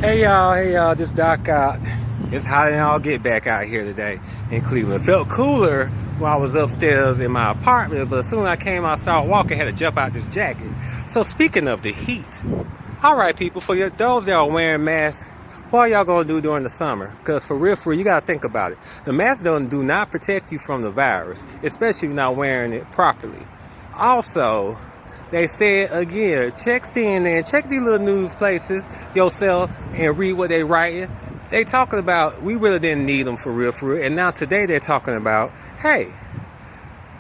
Hey y'all, this Doc out. It's hot and I'll get back out here today in Cleveland. It felt cooler when I was upstairs in my apartment, but as soon as I came out, started walking, I had to jump out this jacket. So speaking of the heat, all right, people, for those that are wearing masks, what are y'all gonna do during the summer? Because for real, you gotta think about it. The mask do not protect you from the virus, especially if you're not wearing it properly. Also, they said again, check CNN, check these little news places yourself and read what they writing. They talking about we really didn't need them for real, and now today they're talking about, hey,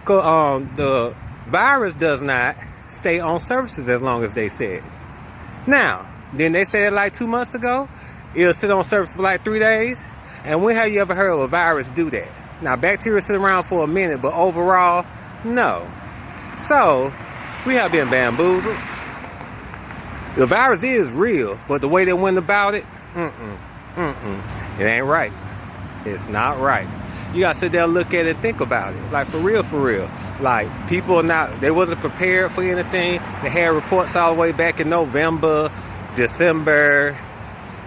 the virus does not stay on surfaces as long as they said. Now, then they said like 2 months ago, it'll sit on surface for like 3 days. And when have you ever heard of a virus do that? Now, bacteria sit around for a minute, but overall, no. So, we have been bamboozled. The virus is real, but the way they went about it, it ain't right. It's not right. You gotta sit there and look at it and think about it. Like, for real. Like, people are not, they wasn't prepared for anything. They had reports all the way back in November, December,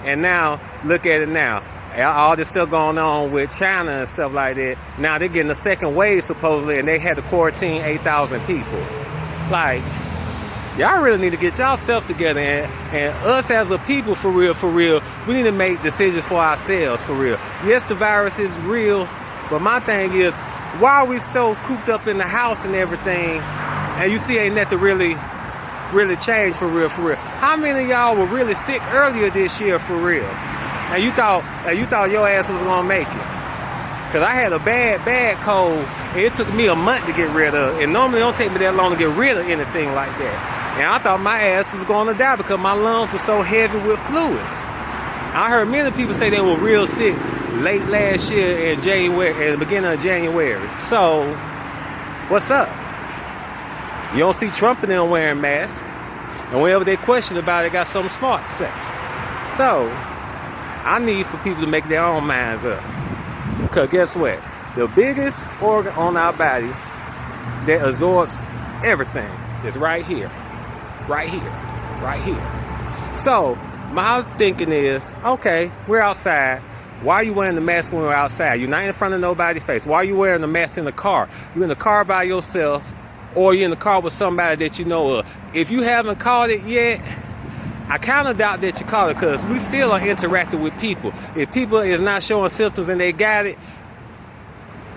and now, look at it now. All this stuff going on with China and stuff like that. Now they're getting a second wave supposedly, and they had to quarantine 8,000 people. Like, y'all really need to get y'all stuff together, and us as a people, for real, we need to make decisions for ourselves, for real. Yes, the virus is real, but my thing is, why are we so cooped up in the house and everything, and you see ain't nothing really changed for real? How many of y'all were really sick earlier this year for real? And you thought your ass was gonna make it? Cause I had a bad cold, and it took me a month to get rid of. And normally it don't take me that long to get rid of anything like that. And I thought my ass was gonna die because my lungs were so heavy with fluid. I heard many people say they were real sick late last year in January, at the beginning of January. So, what's up? You don't see Trump and them wearing masks. And whenever they question about it, they got something smart to say. So, I need for people to make their own minds up. Because guess what? The biggest organ on our body that absorbs everything is right here. Right here. So, my thinking is, okay, we're outside. Why are you wearing the mask when we're outside? You're not in front of nobody's face. Why are you wearing the mask in the car? You're in the car by yourself, or you're in the car with somebody that you know of. If you haven't caught it yet, I kind of doubt that you caught it, because we still are interacting with people. If people is not showing symptoms and they got it,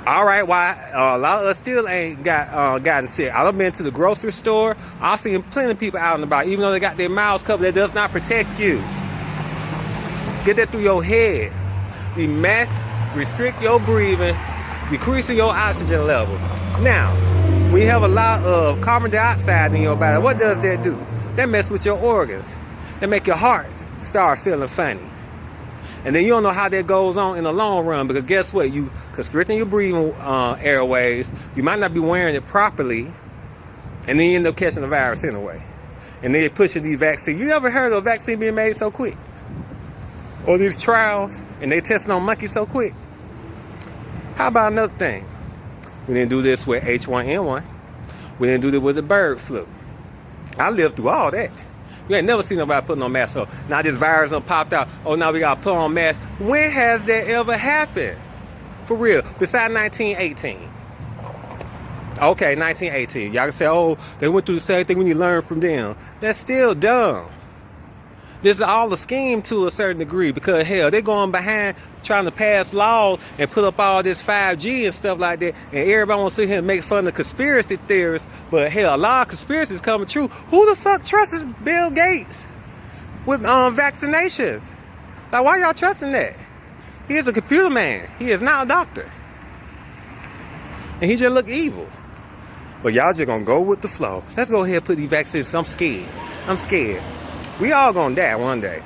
all right, why? A lot of us still ain't gotten sick. I've been to the grocery store. I've seen plenty of people out and about, even though they got their mouths covered, that does not protect you. Get that through your head. The masks restrict your breathing, decreasing your oxygen level. Now, when you have a lot of carbon dioxide in your body, what does that do? That messes with your organs. That make your heart start feeling funny. And then you don't know how that goes on in the long run, because guess what? You constricting your breathing airways. You might not be wearing it properly, and then you end up catching the virus anyway. And then they're pushing these vaccines. You ever heard of a vaccine being made so quick? Or these trials, and they testing on monkeys so quick? How about another thing? We didn't do this with H1N1. We didn't do this with the bird flu. I lived through all that. You ain't never seen nobody putting on masks on. Now this virus done popped out. Oh, now we gotta put on masks. When has that ever happened? For real. Besides 1918. Okay, 1918. Y'all can say, oh, they went through the same thing when you learn from them. That's still dumb. This is all a scheme to a certain degree, because hell, they're going behind trying to pass laws and put up all this 5G and stuff like that, and everybody wants to sit here and make fun of conspiracy theorists. But hell, a lot of conspiracies coming true. Who the fuck trusts Bill Gates with vaccinations? Like, why y'all trusting that? He is a computer man. He is not a doctor, and he just look evil. But y'all just gonna go with the flow. Let's go ahead and put these vaccines. I'm scared. We all gonna die one day.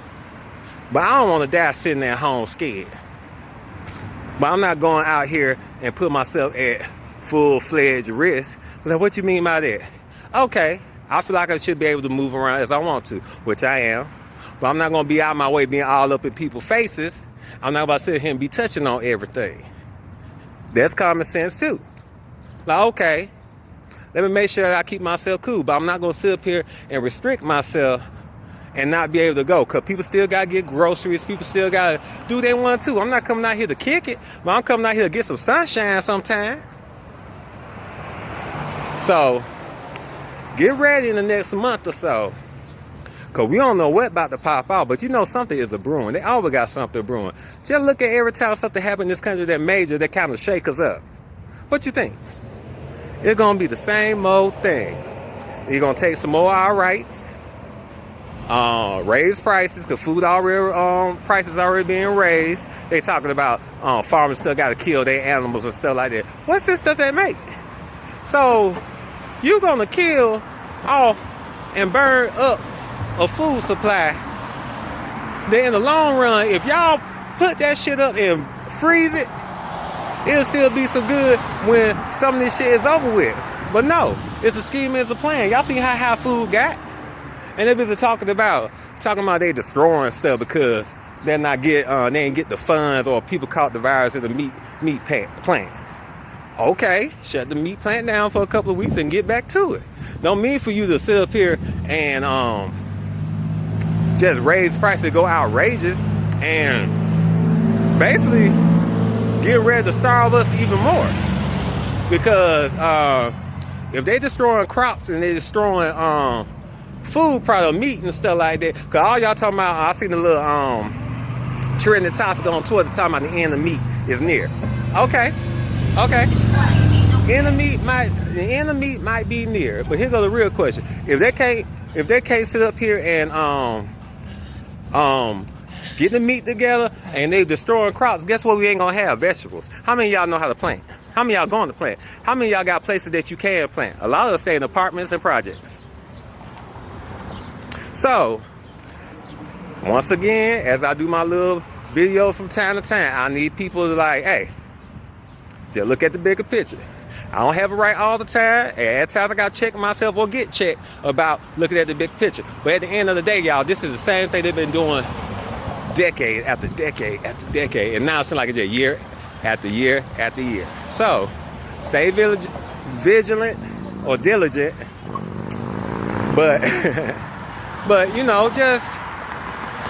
But I don't want to die sitting at home scared. But I'm not going out here and put myself at full-fledged risk. Like, what you mean by that? Okay, I feel like I should be able to move around as I want to, which I am. But I'm not gonna be out my way being all up in people's faces. I'm not about to sit here and be touching on everything. That's common sense too. Like, okay, let me make sure that I keep myself cool. But I'm not gonna sit up here and restrict myself and not be able to go, because people still got to get groceries. People still got to do what they want to. I'm not coming out here to kick it, but I'm coming out here to get some sunshine sometime. So get ready in the next month or so, because we don't know what about to pop out, but you know something is a brewing. They always got something brewing. Just look at every time something happens in this country that major, that kind of shake us up. What you think? It's going to be the same old thing. You're going to take some more of our rights, raise prices, because food already, prices already being raised. They talking about farmers still got to kill their animals and stuff like that. What sense does that make? So you're going to kill off and burn up a food supply. Then in the long run, if y'all put that shit up and freeze it, it'll still be so good when some of this shit is over with. But no, it's a scheme, it's a plan. Y'all see how high food got? And they busy talking about they destroying stuff because they ain't get the funds, or people caught the virus in the meat plant. Okay, shut the meat plant down for a couple of weeks and get back to it. Don't mean for you to sit up here and just raise prices, go outrageous, and basically get ready to starve us even more. Because if they destroying crops and they destroying food product, meat and stuff like that, because all y'all talking about, I seen the little trending topic on Twitter talking about the end of meat is near. Okay. The end of meat might be near, but here goes the real question. If they can't sit up here and get the meat together and they destroying crops, guess what? We ain't gonna have vegetables. How many of y'all know how to plant? How many of y'all going to plant? How many of y'all got places that you can plant? A lot of us stay in apartments and projects. So once again, as I do my little videos from time to time, I need people to like, hey, just look at the bigger picture. I don't have it right all the time. At times I gotta check myself or get checked about looking at the big picture. But at the end of the day, y'all, this is the same thing they've been doing decade after decade after decade. And now it seems like it's just year after year after year. So stay vigilant or diligent. But but you know, just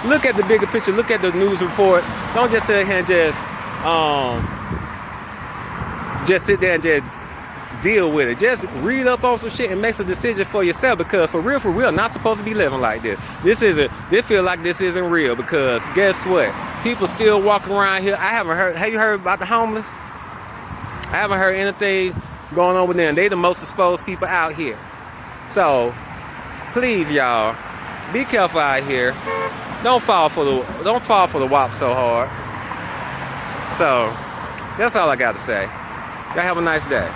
look at the bigger picture, look at the news reports. Don't just sit here and just sit there and just deal with it. Just read up on some shit and make some decisions for yourself, because for real, not supposed to be living like this. This feel like this isn't real, because guess what? People still walking around here. Have you heard about the homeless? I haven't heard anything going on with them. They the most exposed people out here. So please, y'all, be careful out here. Don't fall for the WAP so hard. So that's all I got to say. Y'all have a nice day.